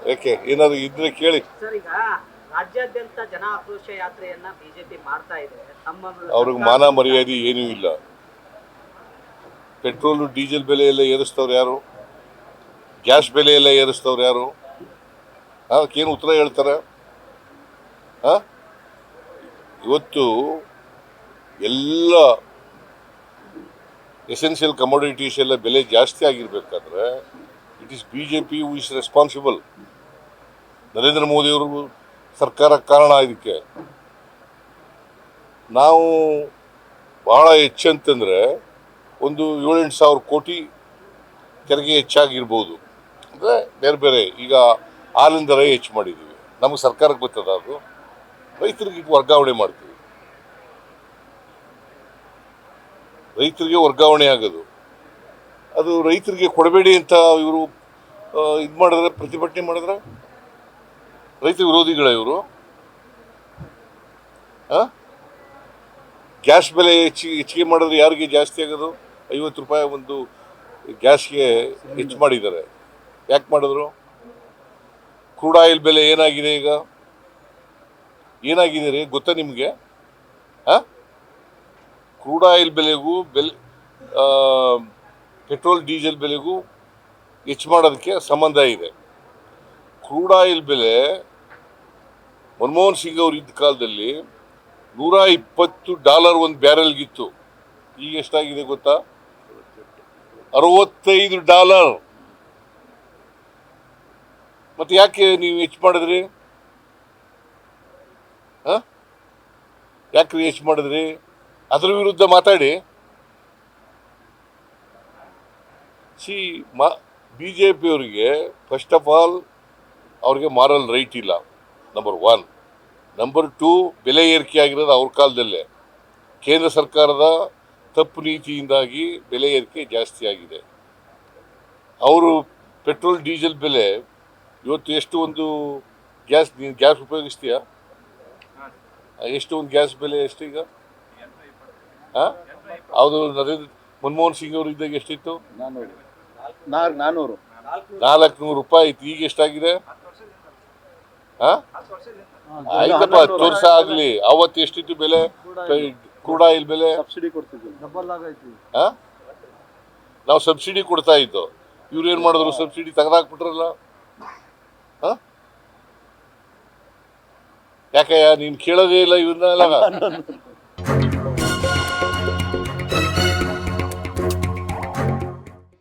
ಯಾಕೆ ಏನಾದ್ರು ಇದ್ರೆ ಕೇಳಿ. ಸರ್, ಈಗ ರಾಜ್ಯಾದ್ಯಂತ ಜನ ಆಕ್ರೋಶ ಯಾತ್ರೆಯನ್ನ ಬಿಜೆಪಿ ಮಾಡ್ತಾ ಇದೆ. ಅವ್ರಿಗೆ ಮಾನ ಮರ್ಯಾದೆ ಏನೂ ಇಲ್ಲ. ಪೆಟ್ರೋಲು ಡೀಸೆಲ್ ಬೆಲೆ ಎಲ್ಲ ಏರಿಸ್ತವ್ರು ಯಾರು? ಗ್ಯಾಸ್ ಬೆಲೆ ಎಲ್ಲ ಏರಿಸ್ತವ್ರು ಯಾರು? ಅದಕ್ಕೇನು ಉತ್ತರ ಹೇಳ್ತಾರೆ? ಇವತ್ತು ಎಲ್ಲ ಎಸೆನ್ಷಿಯಲ್ ಕಮೋಡಿಟೀಸ್ ಎಲ್ಲ ಬೆಲೆ ಜಾಸ್ತಿ ಆಗಿರ್ಬೇಕಾದ್ರೆ it is BJP who is responsible. Narendra ಮೋದಿಯವರು ಸರ್ಕಾರ ಕಾರಣ ಇದಕ್ಕೆ. ನಾವು ಬಹಳ ಹೆಚ್ಚಂತಂದ್ರೆ ಒಂದು 7-8 ಸಾವಿರ ಕೋಟಿ ತೆರಿಗೆ ಹೆಚ್ಚಾಗಿರ್ಬೋದು. ಅಂದರೆ ಬೇರೆ ಬೇರೆ ಈಗ ಹಾಲಿನ ದರ ಹೆಚ್ಚು ಮಾಡಿದ್ದೀವಿ. ನಮಗೆ ಸರ್ಕಾರಕ್ಕೆ ಬರ್ತದ ಅದು? ರೈತರಿಗೆ ವರ್ಗಾವಣೆ ಮಾಡ್ತೀವಿ. ರೈತರಿಗೆ ವರ್ಗಾವಣೆ ಆಗೋದು ಅದು ರೈತರಿಗೆ ಕೊಡಬೇಡಿ ಅಂತ ಇವರು ಇದು ಮಾಡಿದ್ರೆ, ಪ್ರತಿಭಟನೆ ಮಾಡಿದ್ರೆ ರೈತ ವಿರೋಧಿಗಳ ಇವರು. ಗ್ಯಾಸ್ ಬೆಲೆ ಹೆಚ್ಚಿಗೆ ಮಾಡಿದ್ರೆ ಯಾರಿಗೆ ಜಾಸ್ತಿ ಆಗೋದು? 50 ರೂಪಾಯಿ ಒಂದು ಗ್ಯಾಸ್ಗೆ ಹೆಚ್ಚು ಮಾಡಿದ್ದಾರೆ. ಯಾಕೆ ಮಾಡಿದ್ರು? ಕ್ರೂಡ್ ಆಯಿಲ್ ಬೆಲೆ ಏನಾಗಿದೆ ಈಗ? ಏನಾಗಿದೆ ರೀ ಗೊತ್ತಾ ನಿಮಗೆ? ಕ್ರೂಡ್ ಆಯಿಲ್ ಬೆಲೆಗೂ ಪೆಟ್ರೋಲ್ ಡೀಸೆಲ್ ಬೆಲೆಗೂ ಹೆಚ್ಚು ಮಾಡೋದಕ್ಕೆ ಸಂಬಂಧ ಇದೆ. ಕ್ರೂಡ್ ಆಯಿಲ್ ಬೆಲೆ ಮನಮೋಹನ್ ಸಿಂಗ್ ಅವರು ಇದ್ದ ಕಾಲದಲ್ಲಿ $120 ಒಂದು ಬ್ಯಾರೆಲ್ಗಿತ್ತು. ಈಗ ಎಷ್ಟಾಗಿದೆ ಗೊತ್ತಾ? $65. ಮತ್ತೆ ಯಾಕೆ ನೀವು ಹೆಚ್ಚು ಮಾಡಿದ್ರಿ? ಯಾಕ್ರಿ ಹೆಚ್ಚು ಮಾಡಿದ್ರಿ? ಅದ್ರ ವಿರುದ್ಧ ಮಾತಾಡಿ. ಬಿಜೆಪಿ ಅವರಿಗೆ ಫಸ್ಟ್ ಆಫ್ ಆಲ್ ಅವ್ರಿಗೆ ಮಾರಲ್ ರೈಟ್ ಇಲ್ಲ, ನಂಬರ್ 1. ನಂಬರ್ 2, ಬೆಲೆ ಏರಿಕೆ ಆಗಿರೋದು ಅವ್ರ ಕಾಲದಲ್ಲೇ. ಕೇಂದ್ರ ಸರ್ಕಾರದ ತಪ್ಪು ನೀತಿಯಿಂದಾಗಿ ಬೆಲೆ ಏರಿಕೆ ಜಾಸ್ತಿ ಆಗಿದೆ. ಅವರು ಪೆಟ್ರೋಲ್ ಡೀಸೆಲ್ ಬೆಲೆ ಇವತ್ತು ಎಷ್ಟು? ಒಂದು ಗ್ಯಾಸ್ ಉಪಯೋಗಿಸ್ತೀಯಾ? ಎಷ್ಟು ಒಂದು ಗ್ಯಾಸ್ ಬೆಲೆ ಎಷ್ಟು ಈಗ? ಅದು ಮನಮೋಹನ್ ಸಿಂಗ್ ಅವರು ಇದ್ದಾಗ ಎಷ್ಟಿತ್ತು? 400 ರೂಪಾಯಿ ಇತ್ತು. ಈಗ ಎಷ್ಟಾಗಿದೆ? ಆಯ್ತಪ್ಪ, 10 ವರ್ಷ ಆಗ್ಲಿ. ಅವತ್ತು ಎಷ್ಟಿತ್ತು ಬೆಲೆ? ಕ್ರೂಡ್ ಆಯಿಲ್ ಬೆಲೆ ನಾವು ಸಬ್ಸಿಡಿ ಕೊಡ್ತಾ ಇದ್ದು. ಇವ್ರು ಏನ್ ಮಾಡಿದ್ರು? ಸಬ್ಸಿಡಿ ತೆಗೆದಾಕ್ಬಿಟ್ರಲ್ಲ. ಯಾಕಯ್ಯ ನೀನ್ ಕೇಳೋದೇ ಇಲ್ಲ ಇವನ್ನೆಲ್ಲ?